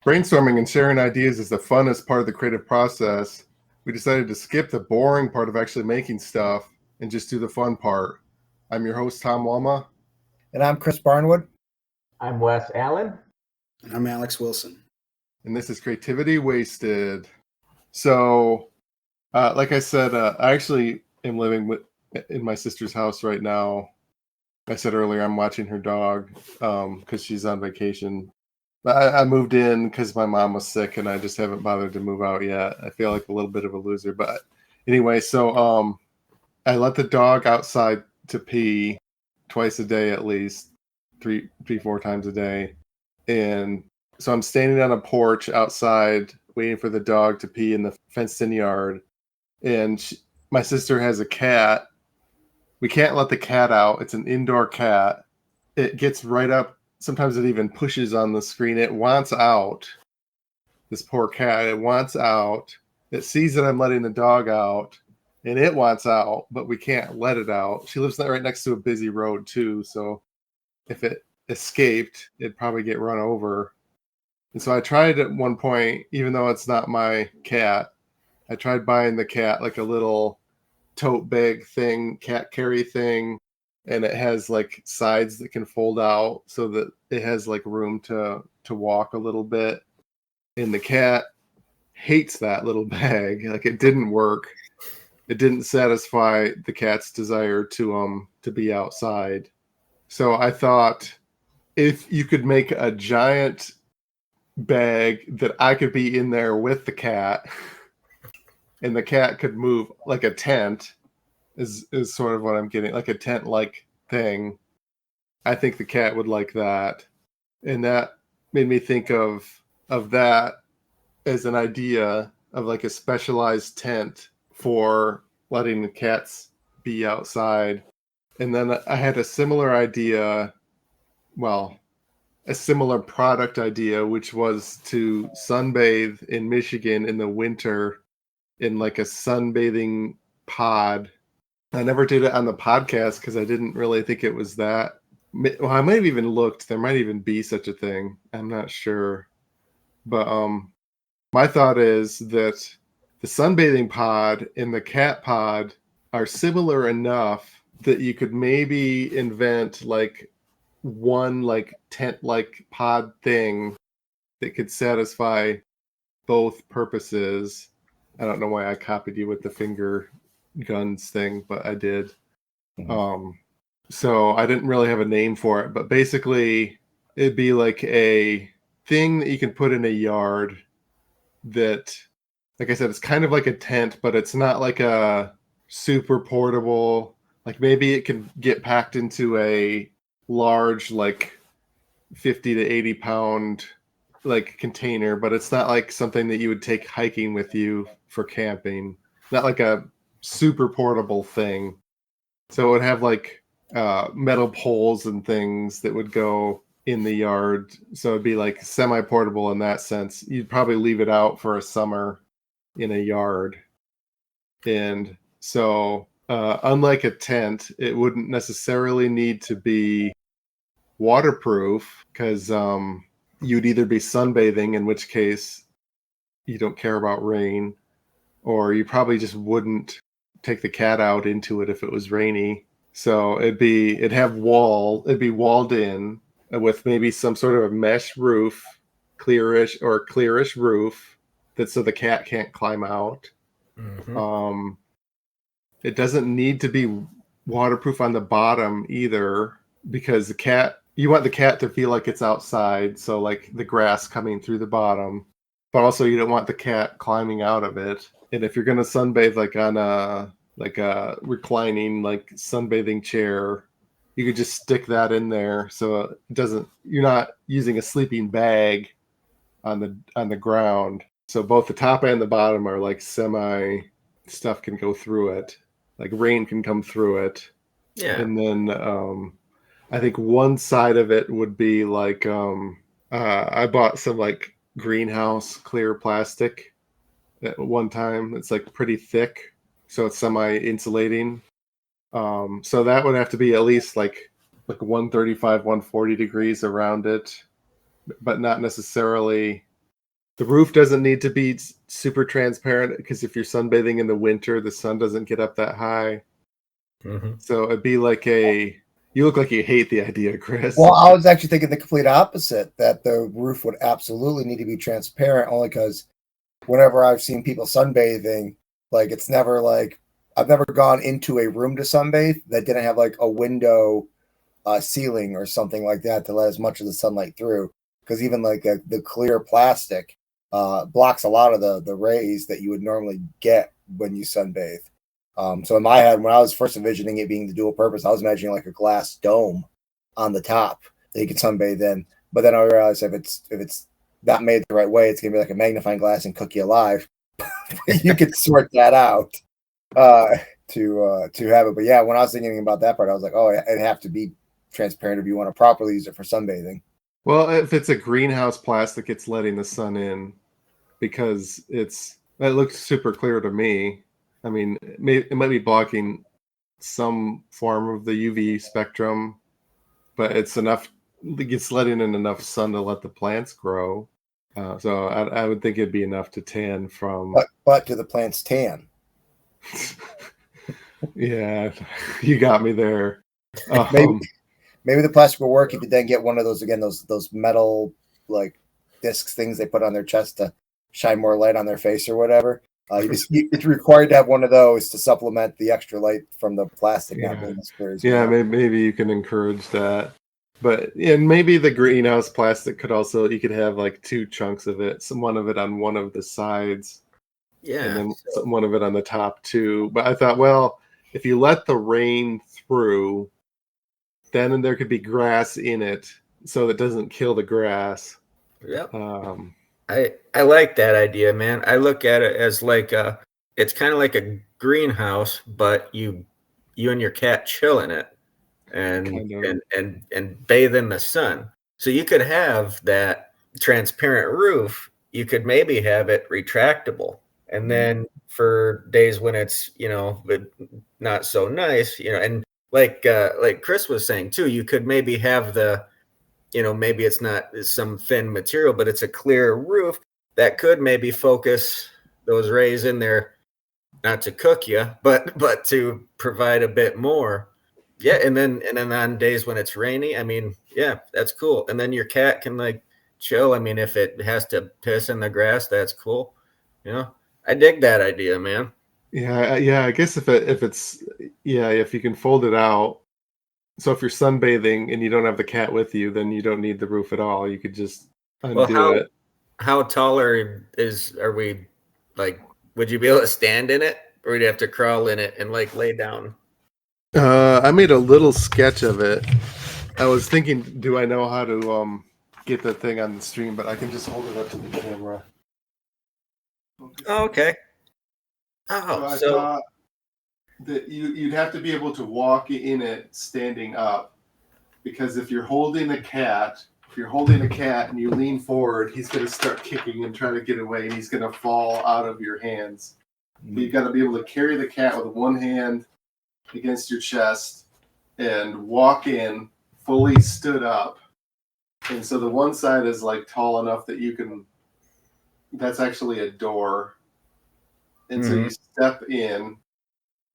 Brainstorming and sharing ideas is the funnest part of the creative process. We decided to skip the boring part of actually making stuff and just do the fun part. I'm your host, Tom Walma. And I'm Chris Barnwood. I'm Wes Allen. And I'm Alex Wilson. And this is Creativity Wasted. So, like I said, I actually am living in my sister's house right now. I said earlier I'm watching her dog because she's on vacation. I moved in because my mom was sick and I just haven't bothered to move out yet. I feel like a little bit of a loser. But anyway, so I let the dog outside to pee twice a day at least, three, 4 times a day. And so I'm standing on a porch outside waiting for the dog to pee in the fenced-in yard. And my sister has a cat. We can't let the cat out. It's an indoor cat. It gets right up. Sometimes it even pushes on the screen. It wants out. This poor cat, it wants out. It sees that I'm letting the dog out, and it wants out, but we can't let it out. She lives right next to a busy road, too, so if it escaped, it'd probably get run over. And so I tried at one point, even though it's not my cat, I tried buying the cat like a little tote bag thing, cat carry thing, and it has like sides that can fold out so that it has like room to walk a little bit. And the cat hates that little bag. Like it didn't work. It didn't satisfy the cat's desire to be outside. So I thought if you could make a giant bag that I could be in there with the cat and the cat could move like a tent is sort of what I'm getting, like a tent-like thing. I think the cat would like that. And that made me think of that as an idea of like a specialized tent for letting the cats be outside. And then I had a similar idea, well, a similar product idea, which was to sunbathe in Michigan in the winter in like a sunbathing pod. I never did it on the podcast because I didn't really think it was that. Well, I might have even looked. There might even be such a thing. I'm not sure. But my thought is that the sunbathing pod and the cat pod are similar enough that you could maybe invent like one like tent-like pod thing that could satisfy both purposes. I don't know why I copied you with the finger guns thing, but I did. So I didn't really have a name for it, but basically it'd be like a thing that you can put in a yard that, like I said, it's kind of like a tent, but it's not like a super portable. Like maybe it can get packed into a large, like 50 to 80 pound like container, but it's not like something that you would take hiking with you for camping. Not like a super portable thing. So it would have like metal poles and things that would go in the yard. So it'd be like semi-portable in that sense. You'd probably leave it out for a summer in a yard. And so unlike a tent, it wouldn't necessarily need to be waterproof because you'd either be sunbathing, in which case you don't care about rain, or you probably just wouldn't take the cat out into it if it was rainy. So it'd be walled in with maybe some sort of a mesh roof, clearish roof, that so the cat can't climb out. Mm-hmm. It doesn't need to be waterproof on the bottom either, because you want the cat to feel like it's outside, so like the grass coming through the bottom, but also you don't want the cat climbing out of it. And if you're going to sunbathe like on a reclining like sunbathing chair, you could just stick that in there so you're not using a sleeping bag on the ground. So both the top and the bottom are like semi stuff can go through it. Like rain can come through it. Yeah. And then I think one side of it would be like I bought some like greenhouse clear plastic at one time. It's like pretty thick, so it's semi-insulating. So that would have to be at least like 135, 140 degrees around it, but not necessarily The roof doesn't need to be super transparent because if you're sunbathing in the winter, the sun doesn't get up that high. Mhm. So it'd be like you look like you hate the idea, Chris. Well, I was actually thinking the complete opposite, that the roof would absolutely need to be transparent, only because whenever I've seen people sunbathing, like it's never like I've never gone into a room to sunbathe that didn't have like a window ceiling or something like that to let as much of the sunlight through. Because even like the clear plastic blocks a lot of the rays that you would normally get when you sunbathe. So in my head, when I was first envisioning it being the dual purpose, I was imagining like a glass dome on the top that you could sunbathe in. But then I realized if it's not made the right way, it's gonna be like a magnifying glass and cook you alive. You could sort that out to have it. But yeah, when I was thinking about that part, I was like, oh, it'd have to be transparent if you want to properly use it for sunbathing. Well, if it's a greenhouse plastic, it's letting the sun in because it looks super clear to me. I mean, it might be blocking some form of the UV spectrum, but it's enough. It's letting in enough sun to let the plants grow. So I would think it'd be enough to tan from. But do the plants tan? Yeah, you got me there. Maybe the plastic will work if you then get one of those again, those metal like discs things they put on their chest to shine more light on their face or whatever. It's required to have one of those to supplement the extra light from the plastic not being as clear as maybe you can encourage that. But and maybe the greenhouse plastic could also, you could have like two chunks of it, one of it on one of the sides, and then one of it on the top too. But I thought, well, if you let the rain through, then there could be grass in it, so it doesn't kill the grass. Yep. I like that idea, man. I look at it as like it's kind of like a greenhouse, but you and your cat chill in it and bathe in the sun. So you could have that transparent roof. You could maybe have it retractable, and then for days when it's not so nice, and like Chris was saying too, you could maybe have maybe it's not some thin material, but it's a clear roof that could maybe focus those rays in there, not to cook you, but to provide a bit more. Yeah, and then on days when it's rainy, I mean, yeah, that's cool. And then your cat can like chill. I mean, if it has to piss in the grass, that's cool. I dig that idea, man. Yeah. I guess if you can fold it out. So if you're sunbathing and you don't have the cat with you, then you don't need the roof at all. You could just undo it. How tall are we? Like, would you be able to stand in it, or would you have to crawl in it and like lay down? I made a little sketch of it. I was thinking, do I know how to get the thing on the stream? But I can just hold it up to the camera. Oh, okay. So I thought that you'd have to be able to walk in it standing up, because if you're holding a cat and you lean forward, he's going to start kicking and trying to get away, and he's going to fall out of your hands. Mm-hmm. You've got to be able to carry the cat with one hand against your chest and walk in fully stood up. And so the one side is like tall enough that that's actually a door. And so you step in,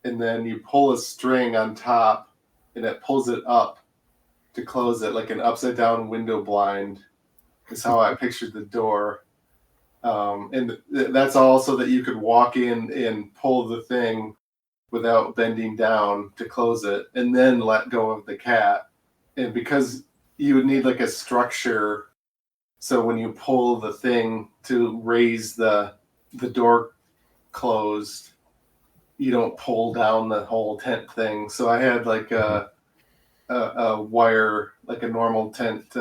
and then you pull a string on top, and it pulls it up to close it, like an upside down window blind is how I pictured the door. And that's all so that you could walk in and pull the thing without bending down to close it, and then let go of the cat. And because you would need like a structure, so when you pull the thing to raise the door closed, you don't pull down the whole tent thing. So I had like a wire, like a normal tent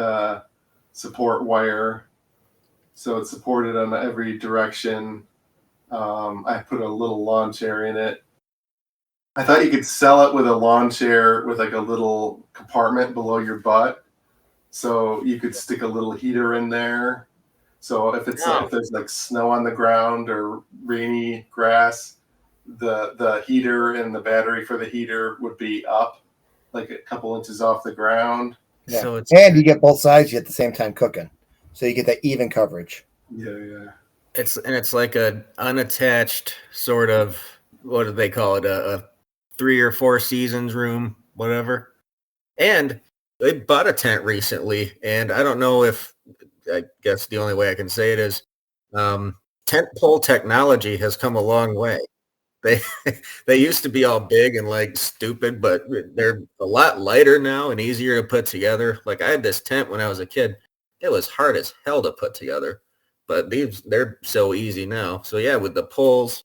support wire, so it's supported on every direction. I put a little lawn chair in it. I thought you could sell it with a lawn chair with like a little compartment below your butt, so you could stick a little heater in there. So if there's like snow on the ground or rainy grass, the heater and the battery for the heater would be up like a couple inches off the ground. Yeah. So and you get both sides at the same time cooking, so you get that even coverage. Yeah. It's like a unattached sort of, what do they call it? A 3 or 4 seasons room, whatever. And they bought a tent recently, and I don't know if, I guess the only way I can say it is, tent pole technology has come a long way. They they used to be all big and like stupid, but they're a lot lighter now and easier to put together. Like I had this tent when I was a kid. It was hard as hell to put together, but they're so easy now. So yeah, with the poles,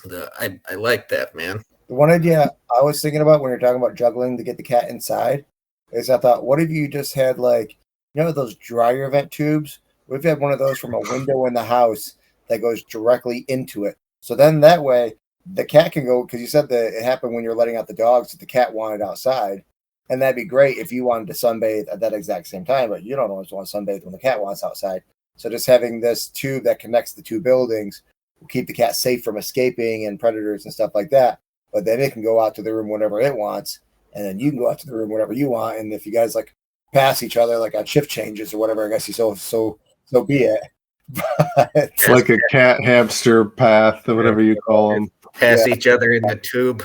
I like that, man. The one idea I was thinking about when you're talking about juggling to get the cat inside is I thought, what if you just had like, those dryer vent tubes? What if you had one of those from a window in the house that goes directly into it? So then that way the cat can go, because you said that it happened when you're letting out the dogs that the cat wanted outside. And that'd be great if you wanted to sunbathe at that exact same time, but you don't always want to sunbathe when the cat wants outside. So just having this tube that connects the two buildings will keep the cat safe from escaping and predators and stuff like that. But then it can go out to the room whenever it wants, and then you can go out to the room whenever you want. And if you guys like pass each other like on shift changes or whatever, I guess you so be it. But, Like a cat hamster path or whatever you call them. Pass Yeah. each other in the tube.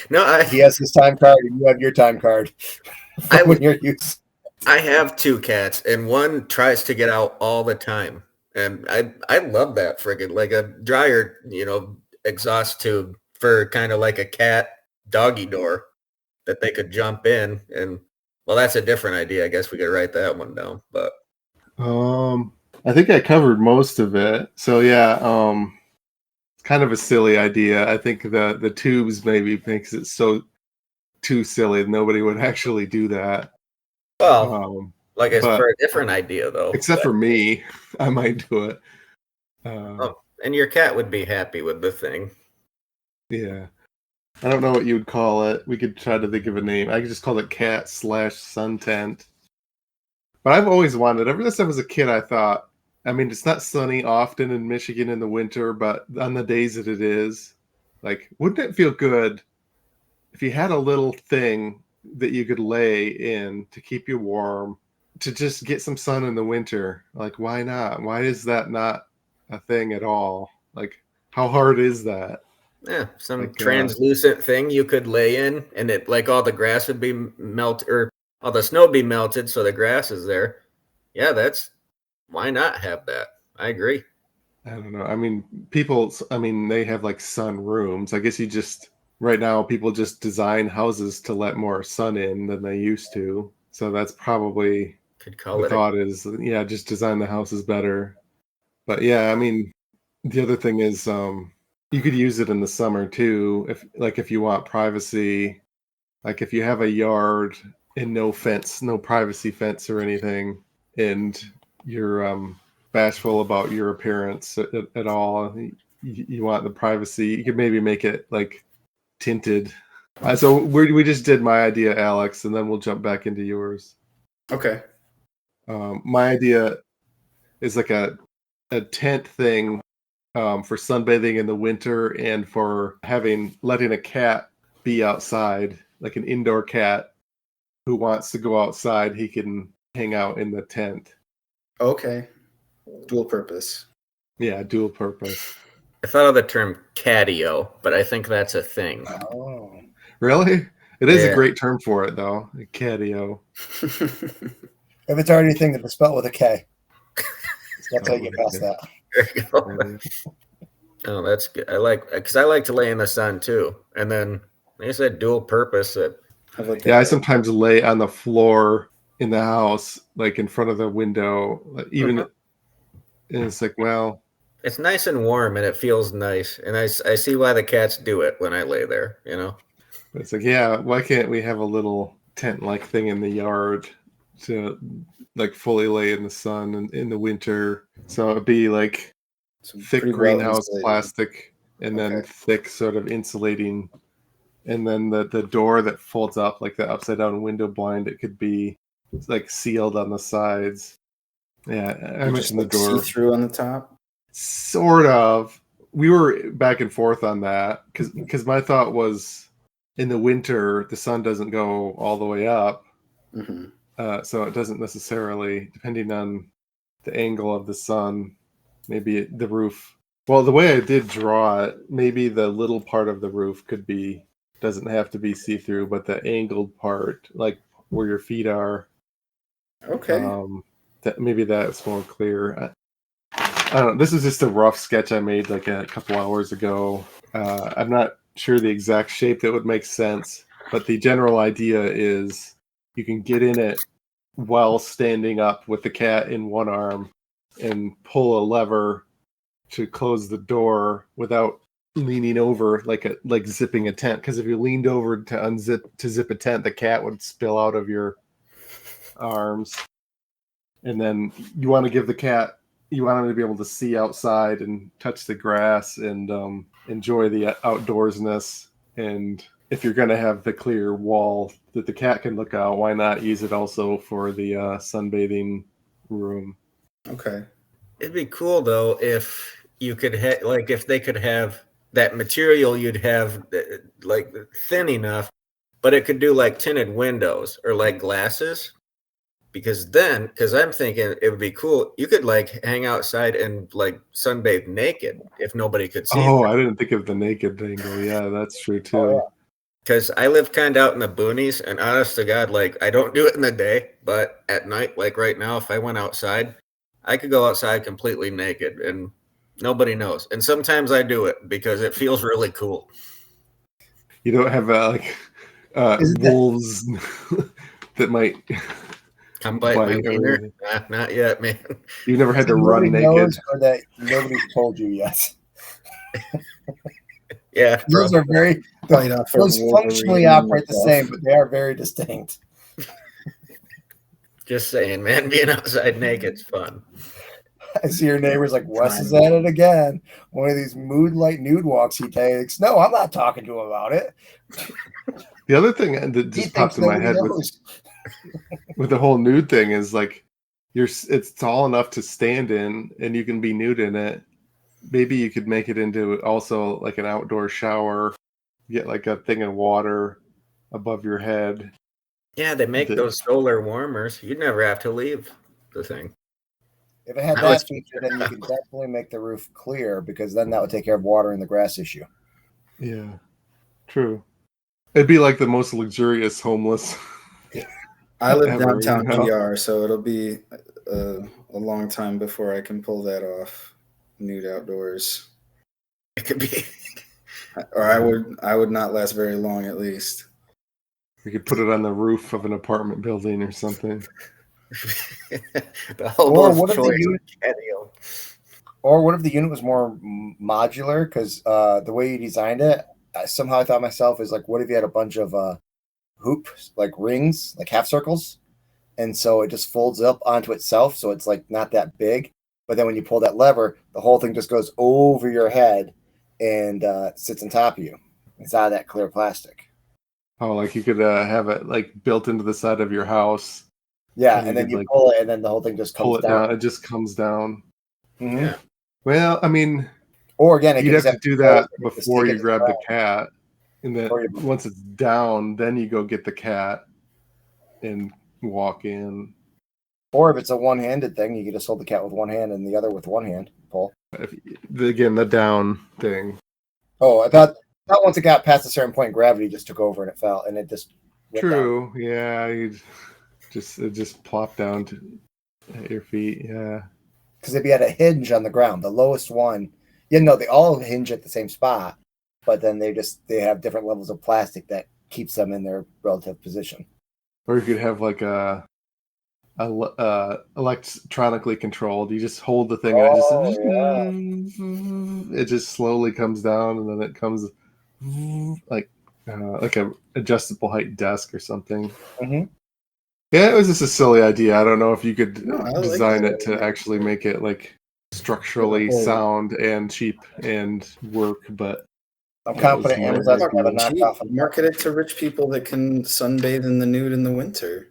No, he has his time card, and you have your time card. When you're used. I have 2 cats, and one tries to get out all the time, and I love that friggin' like a dryer, exhaust tube for kind of like a cat doggy door that they could jump in. And well, that's a different idea. I guess we could write that one down. But I think I covered most of it. So yeah, it's kind of a silly idea. I think the tubes maybe makes it so too silly. Nobody would actually do that. well, like it's but- for a different idea though. Except for me, I might do it. And your cat would be happy with the thing. Yeah. I don't know what you would call it. We could try to think of a name. I could just call it cat/sun tent. But I've always wanted, ever since I was a kid, I thought, I mean, it's not sunny often in Michigan in the winter, but on the days that it is, like, wouldn't it feel good if you had a little thing that you could lay in to keep you warm, to just get some sun in the winter? Like, why not? Why is that not a thing at all? Like, how hard is that? Yeah, some Like, translucent thing you could lay in, and it like all the grass would be melted, or all the snow would be melted, so the grass is there. Yeah, why not have that? I agree. I don't know. I mean, they have like sun rooms. I guess right now, people just design houses to let more sun in than they used to. So that's probably Could call the it thought is, yeah, just design the houses better. But yeah, I mean, the other thing is, you could use it in the summer too, if you want privacy, like if you have a yard and no fence, no privacy fence or anything, and you're bashful about your appearance at all, you want the privacy, you could maybe make it like tinted. So we just did my idea, Alex, and then we'll jump back into yours. Okay. My idea is like a tent thing for sunbathing in the winter, and for letting a cat be outside, like an indoor cat who wants to go outside, he can hang out in the tent. Okay. Dual purpose. Yeah, dual purpose. I thought of the term catio, but I think that's a thing. Oh. Really? It is Yeah. a great term for it, though. A catio. If it's already a thing that's spelled with a K. That's how you get past that. There you go. Oh, that's good. Because I like to lay in the sun too. And then, like I said, dual purpose. Yeah, I sometimes lay on the floor in the house, like in front of the window, even. And it's like, well, it's nice and warm, and it feels nice. And I see why the cats do it when I lay there. It's like, yeah, why can't we have a little tent-like thing in the yard to like fully lay in the sun in the winter? So it'd be like thick greenhouse plastic, and then thick sort of insulating, and then the door that folds up, like the upside down window blind, it could be like sealed on the sides. Yeah, I mentioned the door. See through on the top. Sort of. We were back and forth on that because my thought was, in the winter the sun doesn't go all the way up, Mm-hmm. so it doesn't necessarily, depending on the angle of the sun, maybe the roof. Well, the way I did draw it, maybe the little part of the roof doesn't have to be see-through, but the angled part, like where your feet are, Okay. that maybe that's more clear. I don't know. This is just a rough sketch I made like a couple hours ago. I'm not sure the exact shape that would make sense, but the general idea is you can get in it while standing up with the cat in one arm and pull a lever to close the door without leaning over like zipping a tent. Because if you leaned over to zip a tent, the cat would spill out of your arms. And then you want to give the cat, you want him to be able to see outside and touch the grass and enjoy the outdoorsness. And if you're going to have the clear wall that the cat can look out, why not use it also for the sunbathing room? Okay. It'd be cool though if you could like if they could have that material, you'd have like thin enough, but it could do like tinted windows or like glasses. Because I'm thinking it would be cool. You could like hang outside and like sunbathe naked if nobody could see. Oh, I didn't think of the naked angle. Yeah, that's true too. Oh, yeah. Because I live kind of out in the boonies, and honest to God, like I don't do it in the day, but at night, like right now, if I went outside, I could go outside completely naked and nobody knows. And sometimes I do it because it feels really cool. You don't have wolves that might Come bite my bite or wiener? anything. Nah, not yet, man. You never had to Nobody run naked. knows or that nobody's told you yet. Yeah, bro. Those are very, Fight off a those functionally Wolverine operate the knockoff. same, but they are very distinct. Just saying, man, being outside naked's fun. I see your neighbor's like, Wes is at it again. One of these moonlight nude walks he takes. No, I'm not talking to him about it. The other thing that He just thinks popped in my nobody head knows. with the whole nude thing is like it's tall enough to stand in and you can be nude in it. Maybe you could make it into also like an outdoor shower, get like a thing of water above your head. Yeah, they make those solar warmers. You'd never have to leave the thing. If it had I was- that feature, then you could definitely make the roof clear because then that would take care of water and the grass issue. Yeah, true. It'd be like the most luxurious homeless. I live Ever, downtown you know? PR, so it'll be a long time before I can pull that off. Nude outdoors, It could be. or I would not last very long, at least. We could put it on the roof of an apartment building or something. The hobo Or what if the choice unit- Catio. Or what if the unit was more modular? Because the way you designed it, somehow I thought myself is like, what if you had a bunch of hoops, like rings, like half circles, and so it just folds up onto itself, so it's like not that big. But then when you pull that lever, the whole thing just goes over your head and sits on top of you. It's out of that clear plastic. Oh, like you could have it like built into the side of your house. Yeah, And you and then could, you like, pull it, and then the whole thing just Pull comes it down. down. It just comes down. Mhm. Yeah. Well, I mean, Or again, it you'd can have to just do that just before stick you it grab the around. cat. And then Or you- once it's down, then you go get the cat and walk in. Or if it's a one-handed thing, you can just hold the cat with one hand and the other with one hand. Pull. Again, the down thing. Oh, I thought once it got past a certain point, gravity just took over and it fell, and it just went down. True. Yeah, it just plopped down at your feet. Yeah. Because if you had a hinge on the ground, the lowest one, they all hinge at the same spot, but then they have different levels of plastic that keeps them in their relative position. Or you could have like a electronically controlled. You just hold the thing and it just slowly comes down, and then it comes like a adjustable height desk or something. Mhm. Yeah, it was just a silly idea. I don't know if you could No, I like design that it to idea. actually make it like structurally The whole- sound and cheap and work, but I'm That confident was my Amazon's going to have a idea. knockoff. Cheap. Market it to rich people that can sunbathe in the nude in the winter.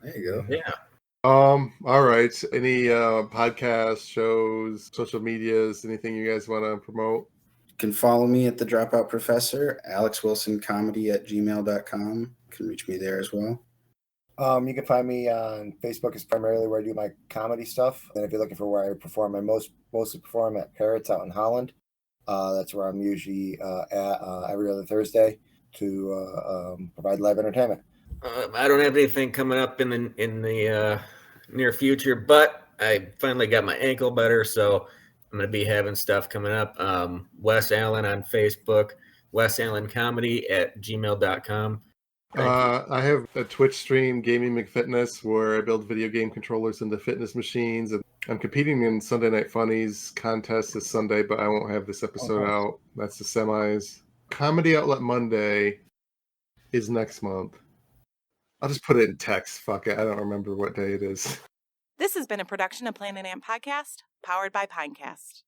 There you go. Yeah. all right. Any podcast shows, social medias, anything you guys want to promote? You can follow me at The Dropout Professor, alexwilsoncomedy@gmail.com. You can reach me there as well. You can find me on Facebook. Is primarily where I do my comedy stuff. And if you're looking for where I perform, I mostly perform at Parrots out in Holland. That's where I'm usually at every other Thursday to provide live entertainment. I don't have anything coming up in the near future, but I finally got my ankle better, so I'm going to be having stuff coming up. Wes Allen on Facebook, Wes Allen Comedy at gmail.com. I have a Twitch stream, Gaming McFitness, where I build video game controllers into fitness machines. And I'm competing in Sunday Night Funnies contest this Sunday, but I won't have this episode out. That's the semis. Comedy Outlet Monday is next month. I'll just put it in text. Fuck it. I don't remember what day it is. This has been a production of Planet Amp Podcast, powered by Pinecast.